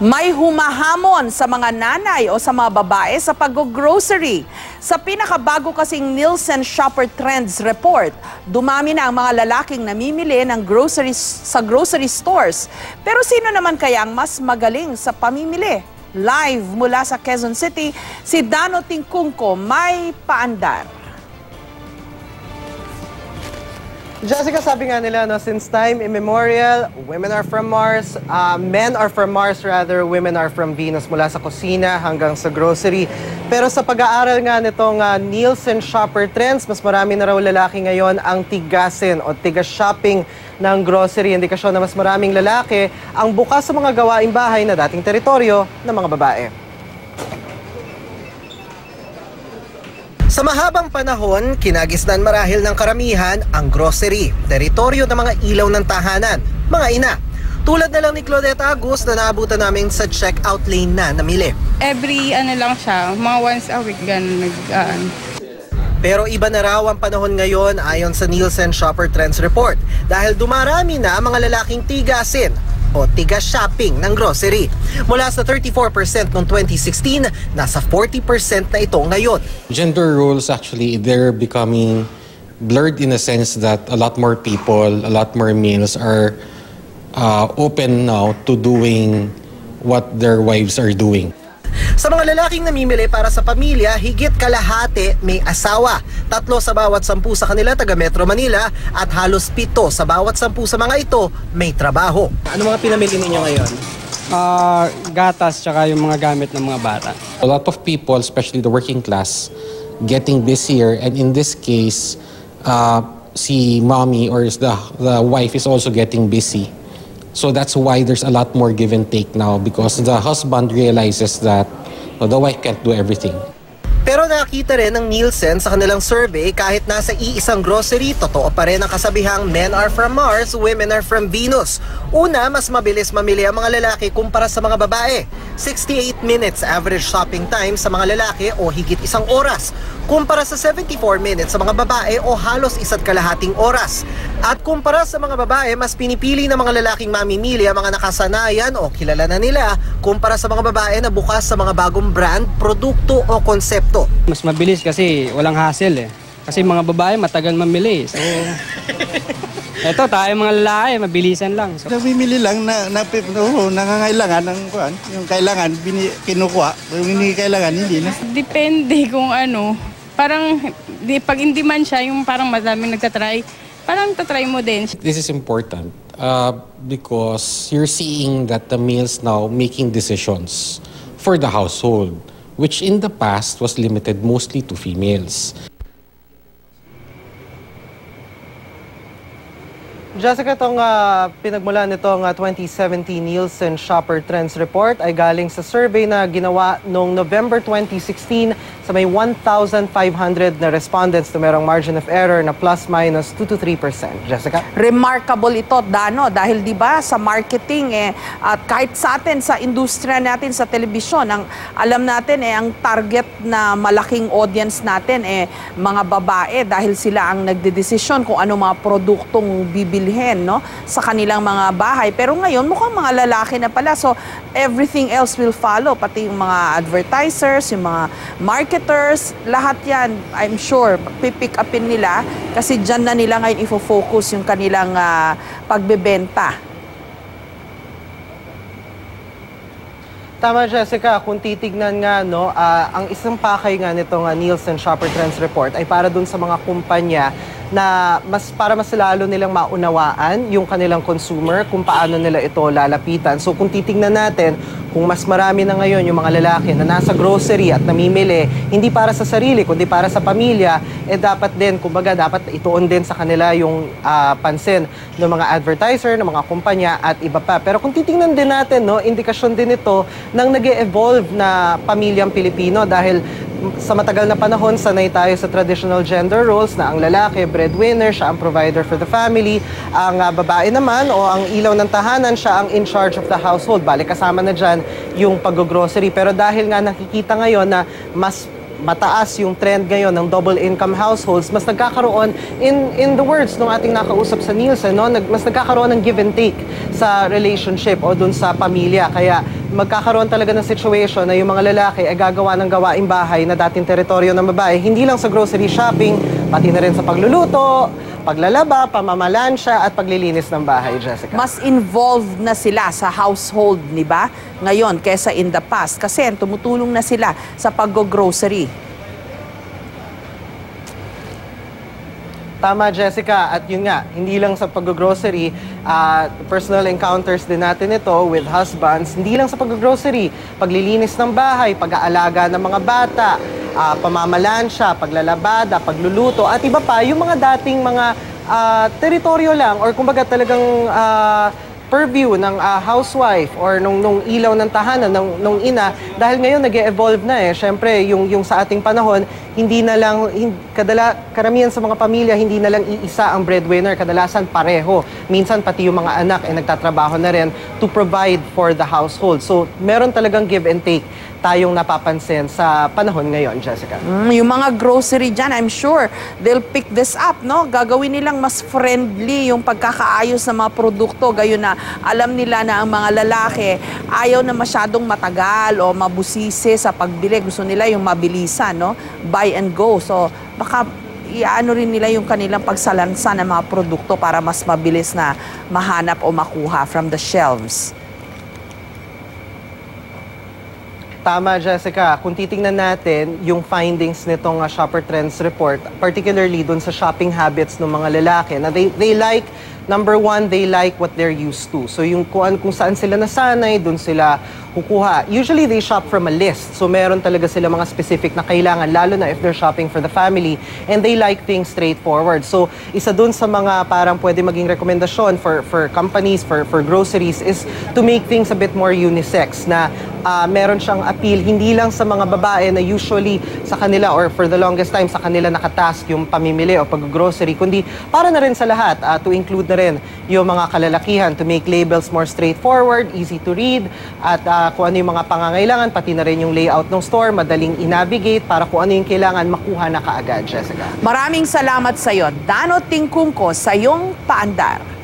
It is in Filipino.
May humahamon sa mga nanay o sa mga babae sa pag-grocery. Sa pinakabago kasing Nielsen Shopper Trends Report, dumami na ang mga lalaking namimili ng sa grocery stores. Pero sino naman kaya ang mas magaling sa pamimili? Live mula sa Quezon City, si Dano Tingkungko may paandar. Jessica, sabi nga nila, no, since time immemorial, women are from Mars, men are from Mars rather, women are from Venus, mula sa kusina hanggang sa grocery. Pero sa pag-aaral nga nitong Nielsen Shopper Trends, mas marami na raw lalaki ngayon ang tigasin o tiga-shopping ng grocery. Indikasyon na mas maraming lalaki ang bukas sa mga gawaing bahay na dating teritoryo ng mga babae. Sa mahabang panahon, kinagisnan marahil ng karamihan ang grocery, teritoryo ng mga ilaw ng tahanan, mga ina. Tulad na lang ni Claudette Agus na naabutan namin sa checkout lane na namili. Every lang siya, mga once a week ganun Pero iba na raw ang panahon ngayon ayon sa Nielsen Shopper Trends Report dahil dumarami na mga lalaking tigasin o tiga-shopping ng grocery. Mula sa 34% noong 2016, nasa 40% na ito ngayon. Gender roles actually, they're becoming blurred in a sense that a lot more people, a lot more males are open now to doing what their wives are doing. Sa mga lalaking namimili para sa pamilya, higit kalahati may asawa. 3 sa bawat 10 sa kanila taga Metro Manila at halos 7 sa bawat 10 sa mga ito may trabaho. Ano mga pinamili ninyo ngayon? Gatas tsaka yung mga gamit ng mga bata. A lot of people, especially the working class, getting busier, and in this case, si mommy or the wife is also getting busy. So that's why there's a lot more give and take now because the husband realizes that the wife can't do everything. Pero nakita rin ng Nielsen sa kanilang survey kahit nasa iisang grocery, totoo pa rin ang kasabihang men are from Mars, women are from Venus. Una, mas mabilis mamili ang mga lalaki kumpara sa mga babae. 68 minutes average shopping time sa mga lalaki o higit 1 oras. Kumpara sa 74 minutes sa mga babae o halos 1.5 oras. At kumpara sa mga babae, mas pinipili ng mga lalaking mamimili ang mga nakasanayan o kilala na nila kumpara sa mga babae na bukas sa mga bagong brand, produkto o konsepto. Mas mabilis kasi walang hassle eh. Kasi mga babae matagal mamili. So, eto tayo mga lalaki, mabilisan lang. So, namimili lang na nangangailangan ng kuan, yung kailangan kinukuha, yung hindi kailangan hindi na. Depende kung ano. Parang pag in demand siya, yung parang madaming nagtatry, parang tatry mo din. This is important because you're seeing that the males now making decisions for the household, which in the past was limited mostly to females. Jessica, itong pinagmulan nitong 2017 Nielsen Shopper Trends Report ay galing sa survey na ginawa noong November 2016 sa may 1,500 na respondents na merong margin of error na plus-minus 2 to 3%. Jessica? Remarkable ito, Dano, dahil di ba sa marketing at kahit sa atin sa industriya natin sa telebisyon, ang alam natin ang target na malaking audience natin mga babae dahil sila ang nagdedesisyon kung ano mga produktong bibilhin, no, sa kanilang mga bahay. Pero ngayon mukhang mga lalaki na pala, so everything else will follow, pati yung mga advertisers, yung mga marketers, lahat yan, I'm sure, pipick upin nila kasi dyan na nila ngayon ifo-focus yung kanilang pagbebenta. Tama, Jessica, kung titignan nga, no, ang isang pakay nga nitong Nielsen Shopper Trends Report ay para dun sa mga kumpanya na para mas lalo nilang maunawaan yung kanilang consumer kung paano nila ito lalapitan. So kung titignan natin, kung mas marami na ngayon yung mga lalaki na nasa grocery at namimili, hindi para sa sarili, kundi para sa pamilya, dapat din, kumbaga, dapat ituon din sa kanila yung pansin ng mga advertiser, ng mga kumpanya at iba pa. Pero kung titignan din natin, no, indikasyon din ito ng nag-e-evolve na pamilyang Pilipino dahil sa matagal na panahon, sanay tayo sa traditional gender roles na ang lalaki, breadwinner, siya ang provider for the family. Ang babae naman o ang ilaw ng tahanan, siya ang in charge of the household. Balik kasama na dyan yung pag-grocery. Pero dahil nga nakikita ngayon na mas mataas yung trend ngayon ng double income households, mas nagkakaroon, in the words ng ating nakausap sa Nielsen, no, mas nagkakaroon ng give and take sa relationship o dun sa pamilya. Kaya magkakaroon talaga ng situation na yung mga lalaki ay gagawa ng gawaing bahay na dating teritoryo ng babae, hindi lang sa grocery shopping, pati na rin sa pagluluto, paglalaba, pamamalansya at paglilinis ng bahay, Jessica. Mas involved na sila sa household, di ba? Ngayon, kesa in the past. Kasi tumutulong na sila sa pag-grocery. Tama, Jessica. At yun nga, hindi lang sa pag-grocery, personal encounters din natin ito with husbands. Hindi lang sa pag-grocery, paglilinis ng bahay, pag-aalaga ng mga bata, pamamalansya, paglalabada, pagluluto, at iba pa, yung mga dating mga teritoryo lang or kumbaga talagang purview ng housewife or nung ilaw ng tahanan nung ina, dahil ngayon nag-evolve na eh. Siyempre, yung sa ating panahon, hindi na lang, karamihan sa mga pamilya, hindi na lang iisa ang breadwinner, kadalasan pareho. Minsan pati yung mga anak ay nagtatrabaho na rin to provide for the household. So, meron talagang give and take tayong napapansin sa panahon ngayon, Jessica. Yung mga grocery dyan, I'm sure they'll pick this up, no? Gagawin nilang mas friendly yung pagkakaayos ng mga produkto. Gayon na alam nila na ang mga lalaki ayaw na masyadong matagal o mabusisi sa pagbili. Gusto nila yung mabilisan, no? Buy and go. So, baka iano rin nila yung kanilang pagsalansa ng mga produkto para mas mabilis na mahanap o makuha from the shelves. Tama, Jessica. Kung titingnan natin yung findings nitong Shopper Trends Report, particularly dun sa shopping habits ng mga lalaki, na they like, number one, they like what they're used to. So yung kung saan sila nasanay, dun sila kukuha. Usually, they shop from a list. So meron talaga sila mga specific na kailangan, lalo na if they're shopping for the family. And they like things straightforward. So isa dun sa mga parang pwede maging rekomendasyon for companies, for groceries, is to make things a bit more unisex, na meron siyang appeal, hindi lang sa mga babae na usually sa kanila or for the longest time sa kanila nakatask yung pamimili o pag-grocery, kundi para na rin sa lahat, to include na rin yung mga kalalakihan, to make labels more straightforward, easy to read, at kung ano yung mga pangangailangan, pati na rin yung layout ng store, madaling i-navigate para kung ano yung kailangan, makuha na kaagad, Jessica. Maraming salamat sa iyo, Dano Tingkungko, sa iyong paandar.